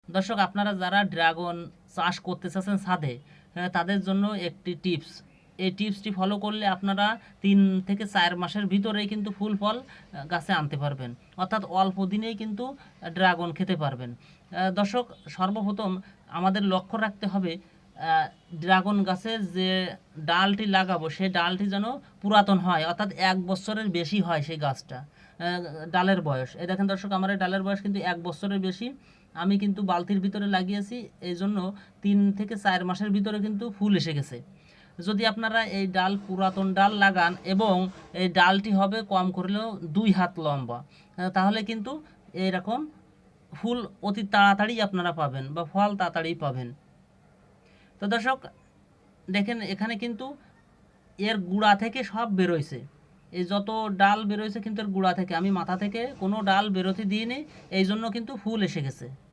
দর্শক, আপনারা যারা ড্রাগন চাষ করতে চাচ্ছেন ছাদে, তাদের জন্য একটি টিপস। এই টিপসটি ফলো করলে আপনারা 3 থেকে 4 মাসের ভিতরেই কিন্তু ফুল ফল গাছে আনতে পারবেন, অর্থাৎ অল্প দিনেই কিন্তু ড্রাগন খেতে পারবেন। দর্শক, সর্বপ্রথম আমাদের লক্ষ্য রাখতে হবে ড্রাগন গাছের যে ডালটি লাগাবো সেই ডালটি যেন পুরাতন হয়, অর্থাৎ 1 বছরের বেশি হয় সেই গাছটা। ডালের বয়স, এই দেখেন দর্শক, আমার এই ডালের বয়স কিন্তু 1 বছরের বেশি। আমি কিন্তু বালতির ভিতরে লাগিয়েছি, এই জন্য 3 থেকে 4 মাসের ভিতরে কিন্তু ফুল এসে গেছে। যদি আপনারা এই ডাল পুরাতন ডাল লাগান এবং এই ডালটি হবে কম করলেও 2 হাত লম্বা, তাহলে কিন্তু এইরকম ফুল অতি তাড়াতাড়ি আপনারা পাবেন বা ফল তাড়াতাড়ি পাবেন। তো দর্শক, দেখেন এখানে কিন্তু এর গুঁড়া থেকে সব বেরোইছে। এই যত ডাল বেরোইছে কিন্তু এর গুঁড়া থেকে, আমি মাথা থেকে কোনো ডাল বেরোতে দিইনি, এই জন্য কিন্তু ফুল এসে গেছে।